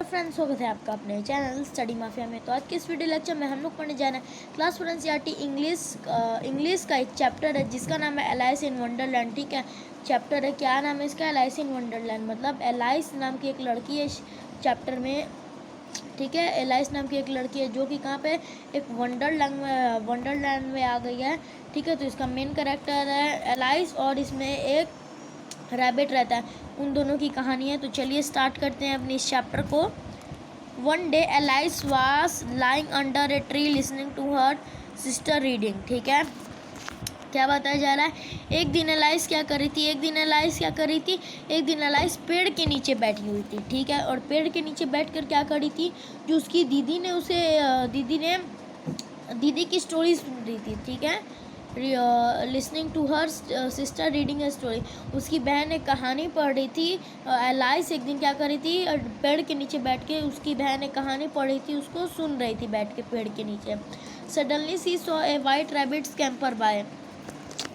Friends, स्वागत है आपका अपने चैनल स्टडी माफिया में। तो आज के इस वीडियो लेक्चर में हम लोग पढ़ने जा रहे हैं क्लास 4 एनसीईआरटी इंग्लिश का एक चैप्टर है जिसका नाम है एलाइस इन वंडरलैंड। ठीक है, चैप्टर है, क्या नाम है इसका? Alias in Wonderland. मतलब एलाइस नाम की एक लड़की है इस चैप्टर में। ठीक है, एलाइस नाम की एक लड़की है जो कि कहाँ पे एक वंडरलैंड में आ गई है। ठीक है, तो इसका मेन कैरेक्टर है एलाइस और इसमें एक रैबिट रहता है। उन दोनों की कहानी है। तो चलिए स्टार्ट करते हैं अपने इस चैप्टर को। One day Alice was lying under a tree listening to her sister reading. ठीक है, क्या बताया जा रहा है? एक दिन एलाइस क्या कर रही थी? एक दिन एलाइस पेड़ के नीचे बैठी हुई थी। ठीक है, और पेड़ के नीचे बैठकर क्या कर रही थी? जो उसकी दीदी की स्टोरी सुन रही थी। ठीक है, listening to her sister reading a story. उसकी बहन एक कहानी पढ़ रही थी। एलाइस एक दिन क्या कर रही थी? पेड़ के नीचे बैठ के उसकी बहन एक कहानी पढ़ रही थी, उसको सुन रही थी बैठ के पेड़ के नीचे। Suddenly she saw a white rabbit scamper by.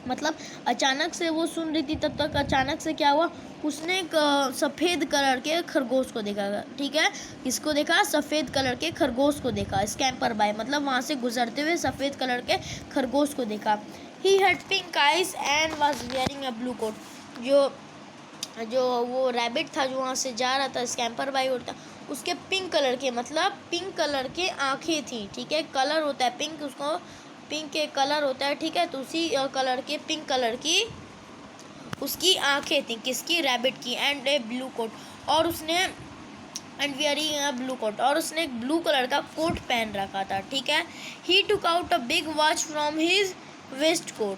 मतलब अचानक से वो सुन रही थी, तब तक अचानक से क्या हुआ? उसने एक सफ़ेद कलर के खरगोश को देखा। ठीक है, किसको देखा? सफ़ेद कलर के खरगोश को देखा। स्कैम्पर बाय मतलब वहाँ से गुजरते हुए सफ़ेद कलर के खरगोश को देखा। He had pink eyes and was wearing a blue coat. जो वो रैबिट था जो वहाँ से जा रहा था, स्कैम्पर बाय उड़ता, उसके पिंक कलर के, मतलब पिंक कलर के आँखें थी। ठीक है, कलर होता है पिंक, उसको पिंक के कलर होता है। ठीक है, तो उसी कलर के पिंक कलर की उसकी आंखें थी। किसकी? रैबिट की। एंड ए ब्लू कोट, और उसने ब्लू कोट, और उसने एक ब्लू कलर का कोट पहन रखा था। ठीक है, he took out a big watch from his waistcoat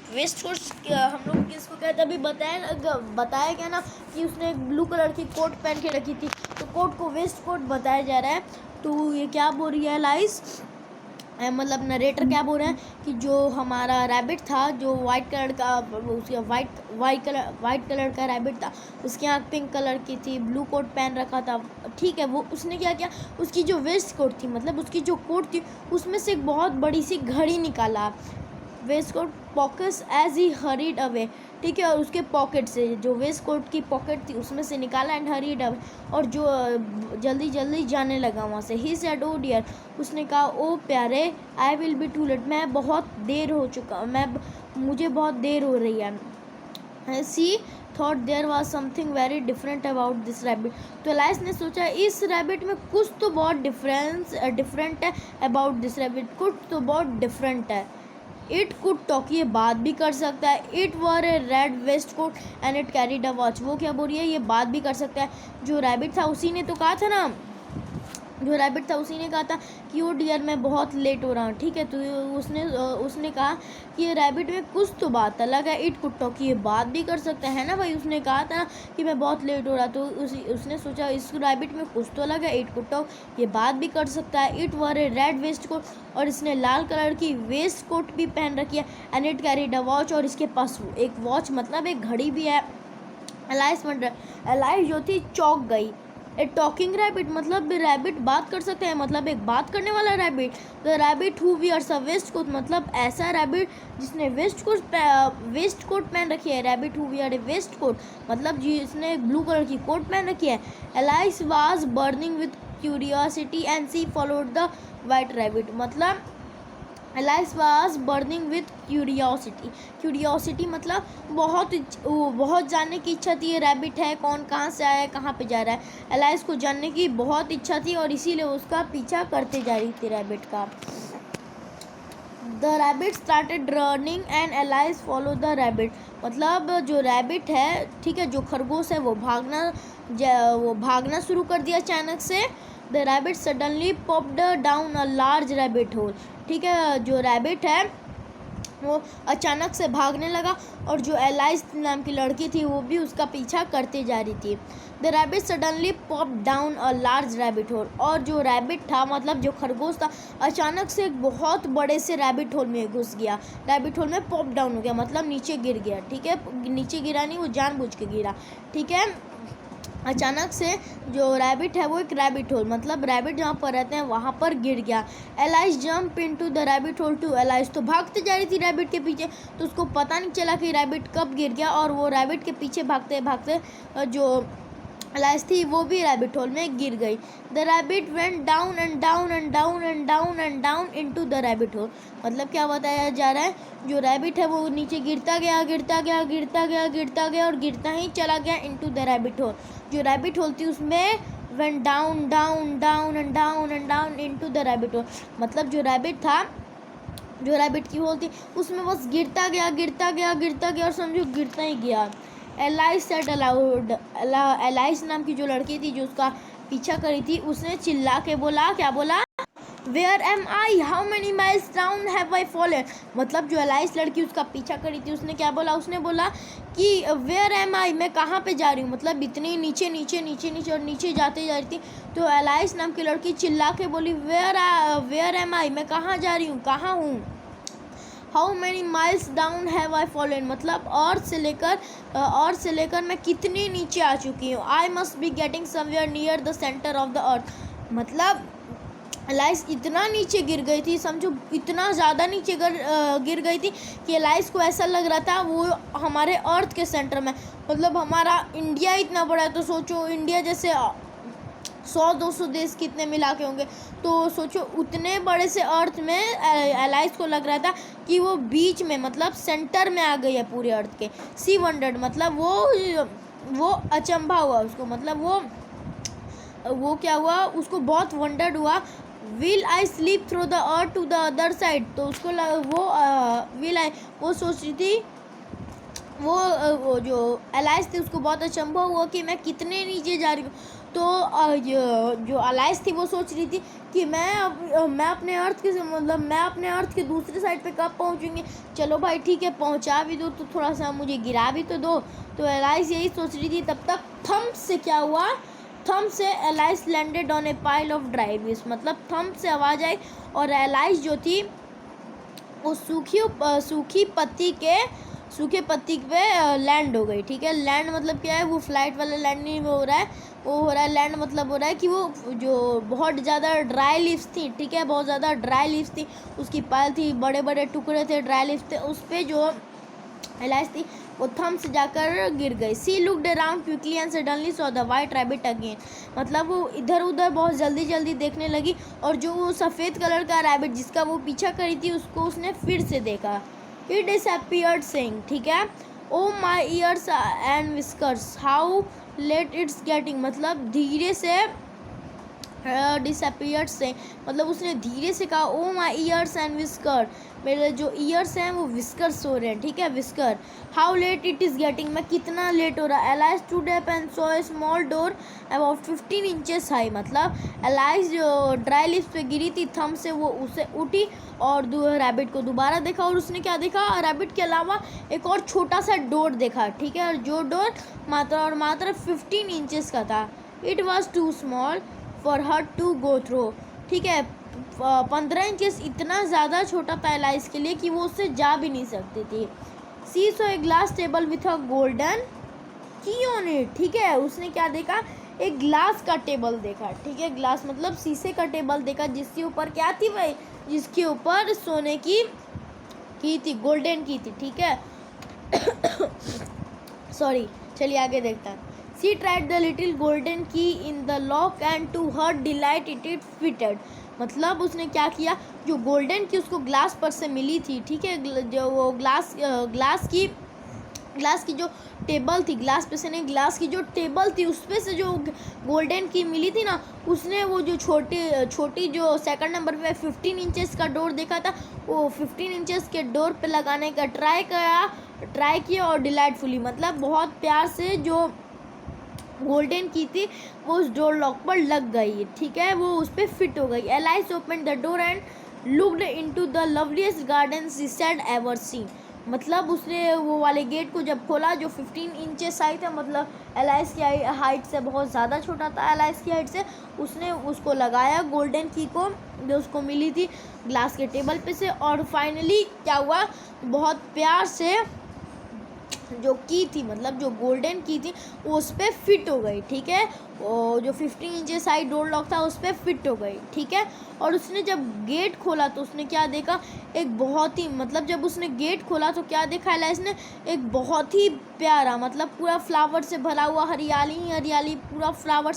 हम लोग किसको कहते अभी बताया गया ना कि उसने एक ब्लू कलर की कोट पहन के रखी थी, तो कोट को वेस्ट कोट बताया जा रहा है। तो ये क्या बोल रही है लाइस? मतलब नरेटर क्या बोल रहे हैं कि जो हमारा रैबिट था, जो वाइट कलर का, उसका वाइट कलर का रैबिट था, उसकी आँख पिंक कलर की थी, ब्लू कोट पहन रखा था। ठीक है, वो उसने क्या किया? उसकी जो वेस्ट कोट थी, मतलब उसकी जो कोट थी, उसमें से एक बहुत बड़ी सी घड़ी निकाला। Waistcoat pockets as he hurried away. ठीक है, और उसके पॉकेट से, जो वेस्ट कोट की पॉकेट थी, उसमें से निकाला एंड हरीड अवे, और जो जल्दी जल्दी जाने लगा वहाँ से। ही सेड ओ डियर, उसने कहा ओ प्यारे, I will be too late, मैं बहुत देर हो चुका, मुझे बहुत देर हो रही है। She thought there was something very different about this rabbit. तो एलाइस ने सोचा इस रैबिट में कुछ तो बहुत डिफरेंट है अबाउट दिस रैबिट, कुछ तो बहुत डिफरेंट है। इट कुड टॉक, ये बात भी कर सकता है। It wore a red waistcoat and it carried a watch. वो क्या बोल रही है? ये बात भी कर सकता है। जो रैबिट था उसी ने तो कहा था ना, कि ओ डियर मैं बहुत लेट हो रहा हूँ। ठीक है, तो उसने कहा कि ये रैबिट में कुछ तो बात अलग है। इट कुड टॉक, ये बात भी कर सकता है ना भाई, उसने कहा था कि मैं बहुत लेट हो रहा, तो उसने सोचा इस रैबिट में कुछ तो अलग है। इट कुड टॉक, ये बात भी कर सकता है। It wore a red waistcoat, और इसने लाल कलर की वेस्ट कोट भी पहन रखी है। And it carried a watch, और इसके पास एक वॉच मतलब एक घड़ी भी है। एलाइस जो थी चौंक गई। ए टॉकिंग रैबिट, मतलब रैबिट बात कर सकते हैं, मतलब एक बात करने वाला rabbit. The rabbit who wears a waistcoat, मतलब ऐसा रैबिट जिसने वेस्ट कोट पहन रखी है। Rabbit who wear a waistcoat, मतलब जिसने ब्लू कलर की कोट पहन रखी है। Alice was burning with curiosity and she followed the white rabbit, मतलब Alice was burning with curiosity मतलब बहुत जानने की इच्छा थी। ये रैबिट है कौन, कहाँ से आया है, कहाँ पे जा रहा है। एलाइस को जानने की बहुत इच्छा थी और इसीलिए उसका पीछा करते जा रही थी रैबिट का। The rabbit started running and alias follow the rabbit, मतलब जो रैबिट है, ठीक है, जो खरगोश है, वो भागना शुरू कर दिया अचानक से। The rabbit suddenly popped down a large rabbit hole. ठीक है, जो रैबिट है वो अचानक से भागने लगा, और जो एलाइस नाम की लड़की थी वो भी उसका पीछा करते जा रही थी। The rabbit suddenly pop down a large rabbit hole, और जो रैबिट था, मतलब जो खरगोश था, अचानक से एक बहुत बड़े से रैबिट होल में घुस गया। रैबिट होल में पॉप डाउन हो गया, मतलब नीचे गिर गया। ठीक है, नीचे गिरा नहीं, वो जानबूझ के गिरा। ठीक है, अचानक से जो रैबिट है वो एक रैबिट होल, मतलब रैबिट जहाँ पर रहते हैं वहाँ पर गिर गया। Alice jump into the rabbit hole too, Alice तो भागते जा रही थी रैबिट के पीछे, तो उसको पता नहीं चला कि रैबिट कब गिर गया, और वो रैबिट के पीछे भागते भागते जो एलाइस थी वो भी रैबिट होल में गिर गई। The rabbit went down and down and down and down and down into the rabbit whole. मतलब क्या बताया जा रहा है, जो रैबिट है वो नीचे गिरता गया गिरता गया गिरता गया गिरता गया और गिरता ही चला गया इनटू द रैबिट होल। जो रैबिट होल थी उसमें went down down down and down and down into the rabbit whole. मतलब जो रैबिट था, जो रैबिट की होल थी उसमें बस गिरता गया गिरता गया गिरता गया और समझो गिरता ही गया। एलाइस सेड अलाउड, एलाइस नाम की जो लड़की थी जो उसका पीछा करी थी उसने चिल्ला के बोला, क्या बोला, where am I, how many miles down have I fallen. मतलब जो एलाइस लड़की उसका पीछा करी थी उसने क्या बोला, उसने बोला कि वेयर एम आई, मैं कहाँ पे जा रही हूँ। मतलब इतनी नीचे नीचे नीचे नीचे और नीचे जाते जा रही थी। तो एलाइस नाम की लड़की चिल्ला के बोली, वेयर एम आई, मैं कहाँ जा रही हूँ, कहाँ हूँ। How many miles down have I fallen, मतलब अर्थ से लेकर मैं कितने नीचे आ चुकी हूँ। I must be getting somewhere near the centre of the अर्थ। मतलब एलाइस इतना नीचे गिर गई थी, समझो इतना ज़्यादा नीचे गिर गई थी कि एलाइस को ऐसा लग रहा था वो हमारे अर्थ के सेंटर में। मतलब हमारा इंडिया इतना बड़ा है तो सोचो इंडिया जैसे 100-200 देश कितने मिला के होंगे, तो सोचो उतने बड़े से अर्थ में एलाइस को लग रहा था कि वो बीच में, मतलब सेंटर में आ गई है पूरे अर्थ के। सी वंडर्ड, मतलब वो अचंभा हुआ उसको, मतलब वो क्या हुआ, उसको बहुत वंडर्ड हुआ। Will I sleep through the earth to the other side, तो उसको वो सोच रही थी, वो जो एलाइस थी उसको बहुत अचंभा हुआ कि मैं कितने नीचे जा रही हूँ। तो जो एलाइस थी वो सोच रही थी कि मैं अपने अर्थ के दूसरे साइड पे कब पहुँचूँगी। चलो भाई ठीक है, पहुँचा भी दो तो थोड़ा सा मुझे गिरा भी तो दो। तो एलाइस यही सोच रही थी। तब तक थंब से क्या हुआ, थंब से alias landed on A pile of dry leaves. मतलब थंब से आवाज़ आई और एलाइस जो थी वो सूखे पत्ती पे लैंड हो गई। ठीक है, लैंड मतलब क्या है, वो फ्लाइट वाला लैंड नहीं हो रहा है, वो हो रहा है लैंड, मतलब हो रहा है कि वो जो बहुत ज़्यादा ड्राई लीव्स थी, ठीक है, बहुत ज़्यादा ड्राई लीव्स थी, उसकी पाल थी, बड़े बड़े टुकड़े थे, ड्राई लीव्स थे, उस पर जो एलाइस थी वो थंब से जाकर गिर गई। She looked around quickly and suddenly saw the white rabbit again. मतलब वो इधर उधर बहुत जल्दी जल्दी देखने लगी और जो वो सफ़ेद कलर का रैबिट जिसका वो पीछा करी थी उसको उसने फिर से देखा। It disappeared saying, ठीक है, oh my ears and whiskers, how late it's getting। मतलब धीरे से disappeared saying, मतलब उसने धीरे से कहा oh my ears and whisker, मेरे जो ईयर्स हैं वो विस्कर्स हो रहे हैं। ठीक है, whisker. How let it is getting, मैं कितना लेट हो रहा है। Alias stood up and saw a small door about 15 inches high. मतलब एलाइस जो ड्राई लीव्स पे गिरी थी थंब से, वो उसे उठी और रैबिट को दोबारा देखा और उसने क्या देखा, रैबिट के अलावा एक और छोटा सा डोर देखा। ठीक है, और जो डोर मात्र 15 इंचेस का था। It was too small for her to go through. ठीक है, 15 इंचेस इतना ज़्यादा छोटा था एलाइस के लिए कि वो उससे जा भी नहीं सकती थी। She saw a glass table with a golden key on it. ठीक है, उसने क्या देखा, एक ग्लास का टेबल देखा। ठीक है, ग्लास मतलब शीशे का टेबल देखा जिसके ऊपर क्या थी भाई, जिसके ऊपर सोने की थी, गोल्डन की थी। ठीक है सॉरी, चलिए आगे देखता है। She tried the little golden key in the lock and to her delight it fitted. मतलब उसने क्या किया, जो गोल्डन की उसको ग्लास पर से मिली थी, ठीक है, जो वो ग्लास की जो टेबल थी, ग्लास पे से नहीं, ग्लास की जो टेबल थी उस पे से जो गोल्डन की मिली थी ना, उसने वो जो छोटी जो सेकंड नंबर पे 15 इंचेस का डोर देखा था, वो 15 इंचेस के डोर पे लगाने का ट्राई किया और डिलाइटफुली, मतलब बहुत प्यार से जो गोल्डन की थी वो उस डोर लॉक पर लग गई। ठीक है, वो उस पर फिट हो गई। Alias open the door and looked into the loveliest garden she had ever seen. मतलब उसने वो वाले गेट को जब खोला जो 15 इंचेस हाइट है, मतलब एलाइस की हाइट से बहुत ज़्यादा छोटा था, एलाइस की हाइट से, उसने उसको लगाया गोल्डन की को जो उसको मिली थी ग्लास के टेबल पे से, और फाइनली क्या हुआ, बहुत प्यार से जो की थी, मतलब जो गोल्डन की थी, वो उस पर फिट हो गई, ठीक है। वो जो 15 इंचेस हाई डोर लॉक था उस पर फिट हो गई, ठीक है। और उसने जब गेट खोला तो उसने क्या देखा, एक बहुत ही, मतलब जब उसने गेट खोला तो क्या देखा एलाइस ने, एक बहुत ही प्यारा, मतलब पूरा फ्लावर से भरा हुआ, हरियाली ही हरियाली, पूरा फ्लावर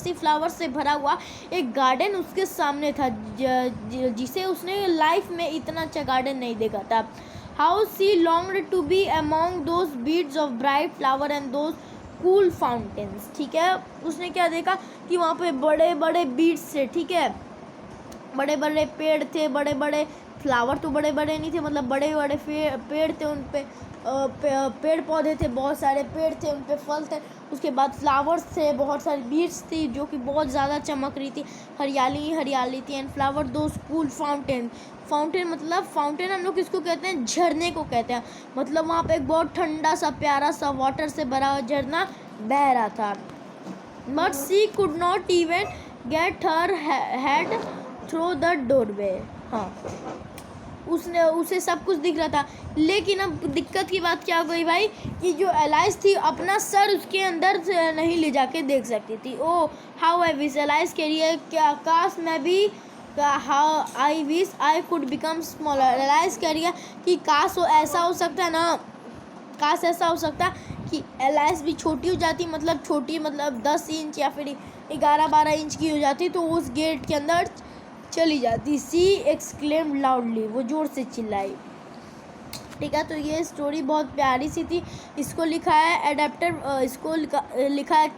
से भरा हुआ एक गार्डन उसके सामने था, जिसे उसने लाइफ में इतना अच्छा गार्डन नहीं देखा था। How she longed to be among those beads of bright flower and those cool fountains, ठीक है। उसने क्या देखा कि वहाँ पे बड़े बड़े बीड्स थे, ठीक है, बड़े बड़े पेड़ थे, बड़े बड़े फ्लावर तो बड़े बड़े नहीं थे, मतलब बड़े बड़े पेड़ थे, उन पे पेड़ पौधे थे, बहुत सारे पेड़ थे, उन पे फल थे, उसके बाद फ्लावर्स थे, बहुत सारी बीड्स थी जो कि बहुत ज़्यादा चमक रही थी, हरियाली ही हरियाली थी। एंड फ्लावर दो कूल फाउंटेन, फाउंटेन मतलब फाउंटेन हम लोग किसको कहते हैं, झरने को कहते हैं, मतलब वहाँ पे एक बहुत ठंडा सा प्यारा सा वाटर से भरा हुआ झरना बह रहा था। But she could not even get her head through the doorway. हाँ, उसे सब कुछ दिख रहा था, लेकिन अब दिक्कत की बात क्या हो गई भाई, कि जो एलाइस थी अपना सर उसके अंदर नहीं ले जाके देख सकती थी। ओ हाउ आई विश, एलाइस के लिए क्या काश मैं भी, how I wish I could become smaller, alias कह रही है कि काश वो ऐसा हो सकता है ना, काश ऐसा हो सकता कि एलाइस भी छोटी हो जाती, मतलब छोटी मतलब 10 इंच या फिर 11-12 इंच की हो जाती, तो उस गेट के अंदर चली जाती। सी एक्सक्लेम्ड लाउडली, वो ज़ोर से चिल्लाई, ठीक है। तो ये स्टोरी बहुत प्यारी सी थी। इसको लिखा है एडेप्टर, इसको लिखा है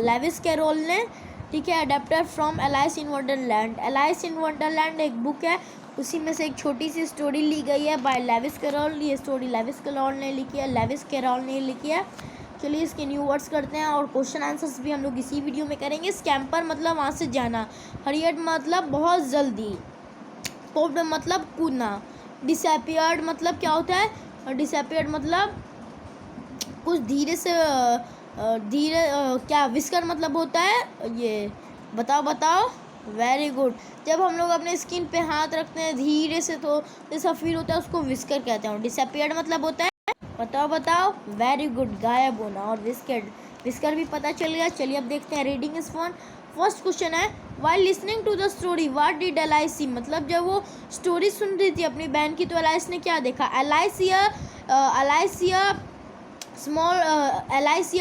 लेविस कैरोल ने, ठीक है। Adapter from alias in Wonderland. Alias in Wonderland एक बुक है, उसी में से एक छोटी सी स्टोरी ली गई है बाय लेविस कैरोल। ये स्टोरी लेविस कैरोल ने लिखी है, लेविस कैरोल ने लिखी है। चलिए इसके न्यू वर्ड्स करते हैं, और क्वेश्चन आंसर्स भी हम लोग इसी वीडियो में करेंगे। स्कैम्पर मतलब वहाँ से जाना, हरियट मतलब बहुत जल्दी, पॉप्ड मतलब कूदना, डिसअपियर्ड मतलब क्या होता है, डिसअपियर्ड मतलब कुछ धीरे से धीरे, क्या विस्कर मतलब होता है, ये बताओ। वेरी गुड, जब हम लोग अपने स्किन पे हाथ रखते हैं धीरे से तो जैसा फील होता है उसको विस्कर कहते हैं। डिसअपियर्ड मतलब होता है बताओ। वेरी गुड, गायब होना। और विस्कर भी पता चल गया। चलिए अब देखते हैं reading is fun. First question है, while listening to the story what did Alice see, मतलब जब वो स्टोरी सुन रही थी अपनी बहन की तो एलाइस ने क्या देखा। Alias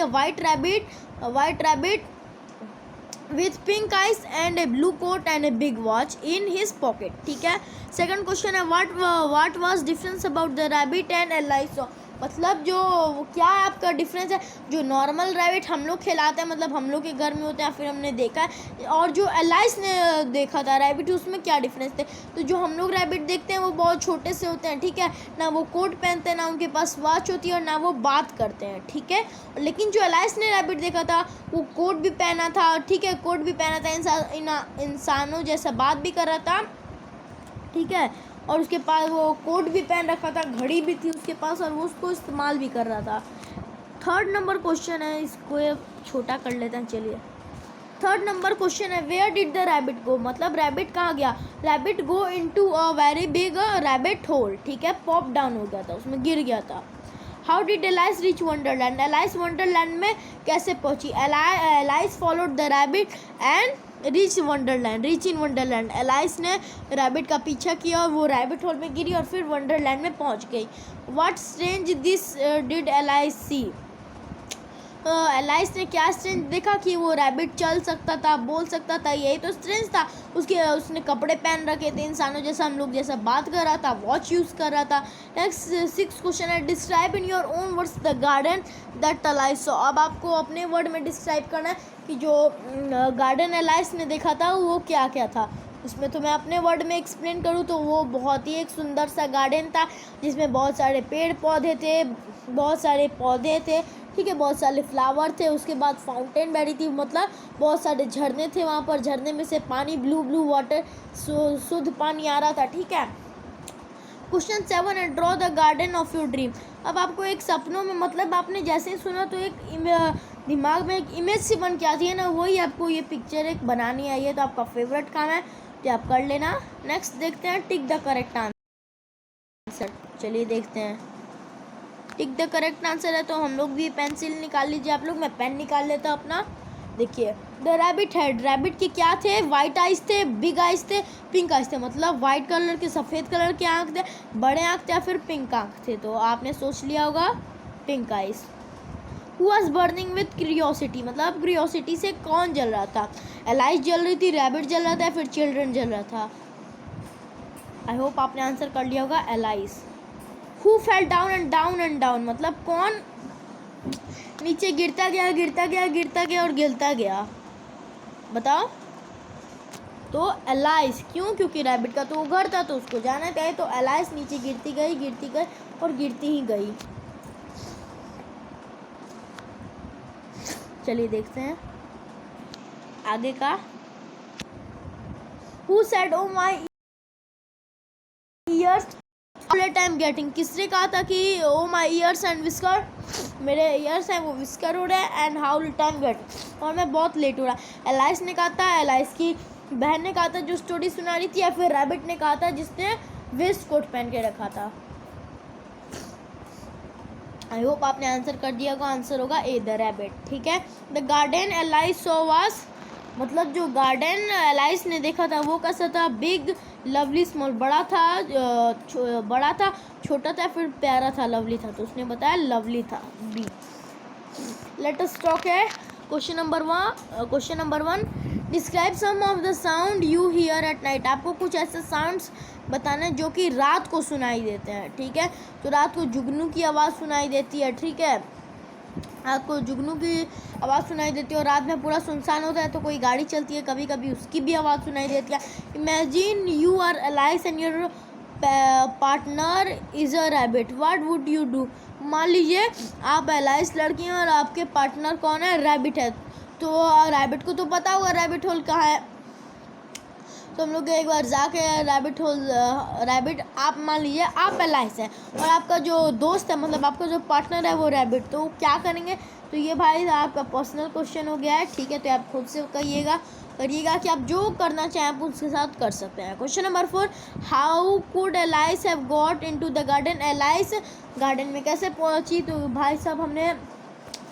white rabbit with pink eyes and a blue coat and a big watch in his pocket, ठीक है। सेकंड क्वेश्चन है, what was difference about the rabbit and Eliza, मतलब जो क्या आपका डिफरेंस है, जो नॉर्मल रैबिट हम लोग खिलाते हैं, मतलब हम लोग के घर में होते हैं, फिर हमने देखा है, और जो एलाइस ने देखा था रैबिट, उसमें क्या डिफरेंस थे। तो जो हम लोग रैबिट देखते हैं वो बहुत छोटे से होते हैं, ठीक है, ना वो कोट पहनते हैं, ना उनके पास वॉच होती है, और ना वो बात करते हैं, ठीक है। लेकिन जो एलाइस ने रैबिट देखा था वो कोट भी पहना था, ठीक है, कोट भी पहना था, इंसानों जैसा बात भी कर रहा था, ठीक है, और उसके पास वो कोट भी पहन रखा था, घड़ी भी थी उसके पास, और वो उसको इस्तेमाल भी कर रहा था। थर्ड नंबर क्वेश्चन है, इसको छोटा कर लेते हैं। चलिए थर्ड नंबर क्वेश्चन है, वेयर डिड द रैबिट गो, मतलब रैबिट कहाँ गया। Rabbit go into a very big rabbit hole, ठीक है, पॉप डाउन हो गया था, उसमें गिर गया था। How did alias reach Wonderland, alias Wonderland में कैसे पहुंची। Alias followed the rabbit and reach in Wonderland, alias ने रैबिट का पीछा किया और वो रैबिट होल में गिरी और फिर वंडरलैंड में पहुंच गई। What strange this did Alice see, Alice ने क्या स्ट्रेंज देखा कि वो रैबिट चल सकता था, बोल सकता था, यही तो स्ट्रेंज था। उसने कपड़े पहन रखे थे इंसानों जैसा, हम लोग जैसा बात कर रहा था, वॉच यूज़ कर रहा था। नेक्स्ट सिक्स क्वेश्चन है, describe in your own words the garden that alias saw, अब आपको अपने वर्ड में डिस्क्राइब करना है कि जो गार्डन एलाइस ने देखा था वो क्या क्या था। उसमें तो मैं अपने वर्ड में एक्सप्लेन करूँ तो वो बहुत ही एक सुंदर सा गार्डन था जिसमें बहुत सारे पेड़ पौधे थे, बहुत सारे पौधे थे, ठीक है, बहुत सारे फ्लावर थे। उसके बाद फाउंटेन बैठी थी, मतलब बहुत सारे झरने थे वहाँ पर, झरने में से पानी ब्लू वाटर शुद्ध पानी आ रहा था, ठीक है। क्वेश्चन 7 है, draw the garden of your dream, अब आपको एक सपनों में, मतलब आपने जैसे ही सुना तो एक दिमाग में एक इमेज सी बन के आती है ना, वही आपको ये पिक्चर एक बनानी आई है। तो आपका फेवरेट काम है तो आप कर लेना। नेक्स्ट देखते हैं, टिक द करेक्ट आंसर। चलिए देखते हैं, टिक द करेक्ट आंसर है। तो हम लोग भी पेंसिल निकाल लीजिए आप लोग, मैं पेन निकाल लेता अपना। देखिए द रैबिट हेड, रैबिट के क्या थे, वाइट आइज थे, बिग आइज थे, पिंक आइज थे। मतलब वाइट कलर के, सफ़ेद कलर के आँख थे, बड़े आँख थे या फिर पिंक आँख थे। तो आपने सोच लिया होगा pink eyes. Who was burning with curiosity, मतलब क्यूरियोसिटी से कौन जल रहा था, एलाइज जल रही थी, रैबिट जल रहा था या फिर चिल्ड्रन जल रहा था। आई होप आपने आंसर कर लिया होगा allies. Who fell down and down and down, मतलब कौन नीचे गिरता गया गिरता गया गिरता गया और गिरता गया, बताओ। तो एलाइज, क्यों, क्योंकि रैबिट का तो घर था तो उसको जाना चाहिए। तो एलाइज नीचे गिरती गई और गिरती ही गई। चलिए देखते हैं आगे का। Who said oh my ears late I'm getting, किसने कहा था कि oh my ears and whisker, मेरे ears हैं वो whisker हो रहे हैं, and how late I'm getting, और मैं बहुत लेट हो रहा। एलाइस ने कहा था, एलाइस की बहन ने कहा था जो स्टोरी सुना रही थी, या फिर रैबिट ने कहा था जिसने वेस्ट कोट पहन के रखा था। आई होप आपने आंसर कर दिया होगा, आंसर होगा ए द रैबिट। ठीक है। The garden alias so was, मतलब जो गार्डन एलाइस ने देखा था वो कैसा था, बिग लवली स्मॉल, बड़ा था, बड़ा था, छोटा था, फिर प्यारा था, लवली था। तो उसने बताया लवली था, बी। लेट अस टॉक है question number 1। Describe some of the sound you hear at night, आपको कुछ ऐसे साउंड्स बताना है जो कि रात को सुनाई देते हैं। ठीक है। तो रात को जुगनू की आवाज़ सुनाई देती है। ठीक है, आपको जुगनू की आवाज़ सुनाई देती है, और रात में पूरा सुनसान होता है तो कोई गाड़ी चलती है कभी कभी, उसकी भी आवाज़ सुनाई देती है। Imagine you are Alice and your partner is a rabbit, what would you do. मान लीजिए आप एलाइस लड़की हैं और आपके पार्टनर कौन है, रैबिट है। तो रैबिट को तो पता होगा रैबिट होल कहाँ है, तो हम लोग एक बार जाके रैबिट होल, रैबिट, आप मान लीजिए आप एलाइस हैं और आपका जो दोस्त है, मतलब आपका जो पार्टनर है वो रैबिट, तो क्या करेंगे। तो ये भाई आपका पर्सनल क्वेश्चन हो गया है। ठीक है, तो आप खुद से करिएगा कि आप जो करना चाहें आप उसके साथ कर सकते हैं। Question number 4, how could alias have got into the garden, alias garden में कैसे पहुंची। तो भाई साहब हमने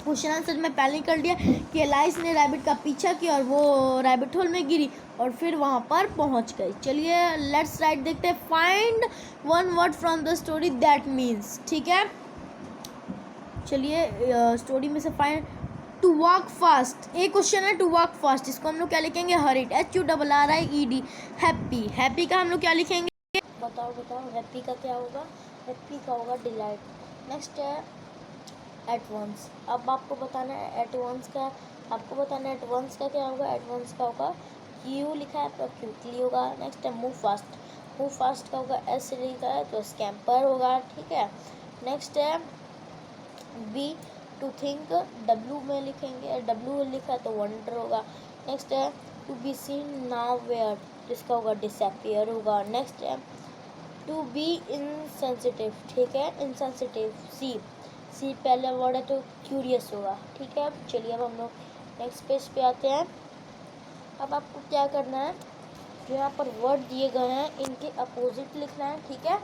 क्वेश्चन आंसर में पहले ही कर लिया कि एलाइस ने रैबिट का पीछा किया और वो रैबिट होल में गिरी और फिर वहाँ पर पहुँच गई। चलिए लेट्स राइट देखते हैं, find one word from the story that means. ठीक है, चलिए स्टोरी में से फाइंड, टू वॉक फास्ट, एक क्वेश्चन है टू वॉक फास्ट, इसको हम लोग क्या लिखेंगे, हरिड, HURRIED, हैप्पी, हैप्पी का हम लोग क्या लिखेंगे, बताओ हैप्पी का क्या होगा, हैप्पी का होगा डिलाइट। नेक्स्ट है एट वंस, अब आपको बताना है एट वंस का, क्या होगा, एट वंस का होगा यू लिखा है पर क्विकली होगा। नेक्स्ट है मूव फास्ट का होगा S लिखा है तो स्कैम्पर होगा। ठीक है। नेक्स्ट है बी, टू थिंक, W में लिखेंगे, W लिखा है तो वंडर होगा। नेक्स्ट है to be seen nowhere, जिसका होगा डिसअपियर होगा। नेक्स्ट है टू बी इनसेंसिटिव, ठीक है, इनसेंसिटिव, सी पहले वर्ड है तो क्यूरियस होगा। ठीक है। चलिए अब हम लोग नेक्स्ट पेज पे आते हैं। अब आपको क्या करना है, जो यहाँ पर वर्ड दिए गए हैं इनके अपोजिट लिखना है। ठीक है,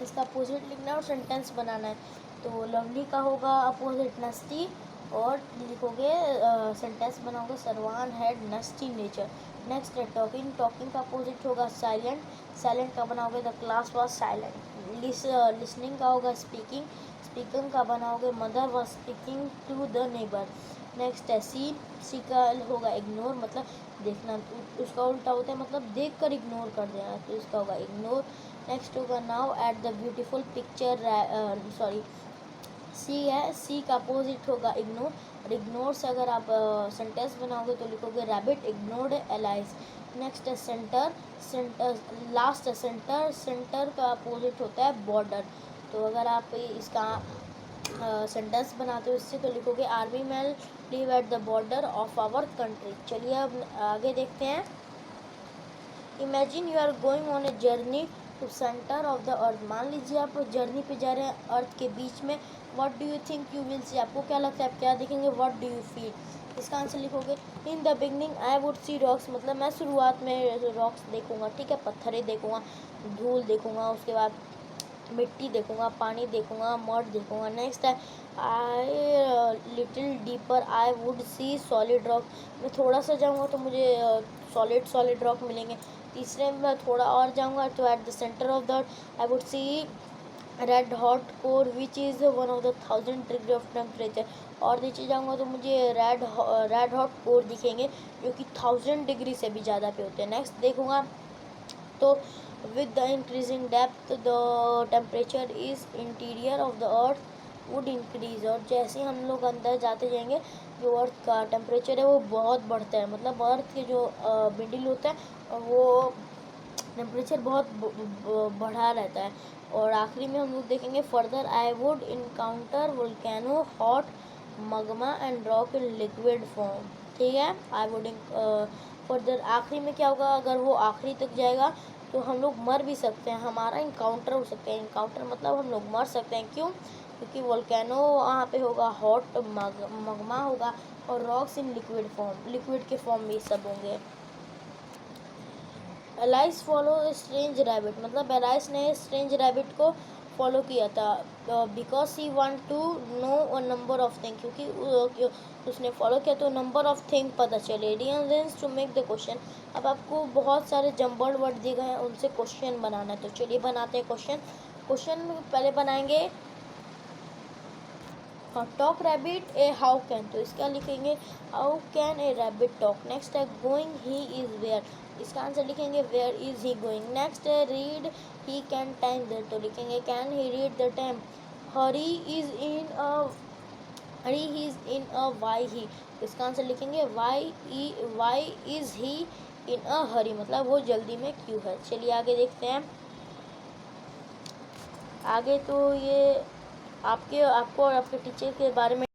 इसका अपोजिट लिखना है और सेंटेंस बनाना है। तो लवली का होगा अपोजिट नस्टी, और लिखोगे सेंटेंस बनाओगे Sarwan had nasty nature. Next है टॉकिंग का अपोजिट होगा साइलेंट का बनाओगे the class was silent. Listening का होगा स्पीकिंग का बनाओगे mother was speaking to the neighbour. Next है सी का होगा इग्नोर, मतलब देखना, उसका उल्टा होता है मतलब देख कर इग्नोर कर देना, तो इसका होगा इग्नोर। नेक्स्ट होगा now at the beautiful picture, see है, सी का अपोजिट होगा इग्नोर, और इग्नोर से अगर आप सेंटेंस बनाओगे तो लिखोगे रैबिट इग्नोर्ड एलाइस। नेक्स्ट है लास्ट है सेंटर का अपोजिट होता है बॉर्डर। तो अगर आप इसका सेंटेंस बनाते हो इससे तो लिखोगे army man live at the border of our country. चलिए अब आगे देखते हैं। Imagine you are going on a journey to centre of the earth, मान लीजिए आप जर्नी पे जा रहे हैं अर्थ के बीच में। What do you think you will see, आपको क्या लगता है आप क्या देखेंगे, व्हाट डू यू फील, इसका आंसर लिखोगे in the beginning I would C rocks, मतलब मैं शुरुआत में रॉक्स देखूंगा। ठीक है, पत्थरें देखूंगा, धूल देखूंगा, उसके बाद मिट्टी देखूंगा, पानी देखूंगा, मड देखूंगा। नेक्स्ट है I little deeper I would see solid rock. मैं थोड़ा सा जाऊंगा तो मुझे सॉलिड रॉक मिलेंगे। तीसरे में मैं थोड़ा और जाऊंगा तो at the centre of the I would C red hot core which is one of the 1000 degree of temperature. और नीचे जाऊंगा तो मुझे रेड हॉट कोर दिखेंगे जो कि 1000 डिग्री से भी ज़्यादा पे होते हैं। नेक्स्ट देखूंगा तो with the increasing depth the temperature is interior of the earth would increase. और जैसे हम लोग अंदर जाते जाएंगे जो अर्थ का टेम्परेचर है वो बहुत बढ़ता है, मतलब अर्थ के जो मिडिल होता है वो टेम्परेचर बहुत बढ़ा रहता है। और आखिरी में हम लोग देखेंगे further I would encounter volcano hot magma and rock in liquid form. ठीक है, आई वुड फर्दर आखिरी में क्या होगा, अगर वो आखिरी तक जाएगा तो हम लोग मर भी सकते हैं, हमारा इनकाउंटर हो सकता है। इनकाउंटर मतलब हम लोग मर सकते हैं, क्यों? क्योंकि वोल्केनो वहाँ पे होगा, हॉट मगमा होगा और rocks in liquid form, liquid के फॉर्म में सब होंगे। एलाइस फॉलो स्ट्रेंज रैबिट, मतलब एलाइस ने स्ट्रेंज रैबिट को फॉलो किया था because he want to know a number of thing, क्योंकि उसने फॉलो किया तो नंबर ऑफ थिंग पता चले। Reasons to make the question, अब आपको बहुत सारे जम्बर्ड वर्ड दिए गए हैं, उनसे क्वेश्चन बनाना है, तो चलिए बनाते हैं क्वेश्चन। क्वेश्चन पहले बनाएंगे talk rabbit a how can, तो इसका लिखेंगे how can a rabbit talk. Next है गोइंग ही इज़ वेयर, इसका आंसर लिखेंगे where is he going. Next है read he can time that, तो लिखेंगे can he read the time. Hurry is in a hurry he is in a why he, इसका answer लिखेंगे Y is he in a हरी, मतलब वो जल्दी में क्यों है। चलिए आगे देखते हैं। आगे तो ये आपको और आपके टीचर के बारे में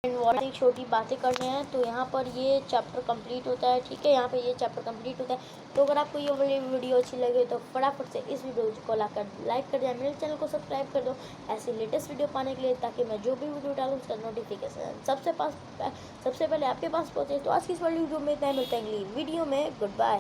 इन्वॉल्व छोटी बातें करने हैं, तो यहाँ पर ये चैप्टर कंप्लीट होता है। ठीक है, यहाँ पे ये चैप्टर कंप्लीट होता है। तो अगर आपको ये वाली वीडियो अच्छी लगे तो फटाफट से इस वीडियो को लाइक कर दिया, मेरे चैनल को सब्सक्राइब कर दो ऐसी लेटेस्ट वीडियो पाने के लिए, ताकि मैं जो भी वीडियो डालूँ उसका नोटिफिकेशन सबसे पहले आपके पास पहुँचे। तो आज की इस वाली वीडियो में इतना मिलता है अगली वीडियो में। Good bye.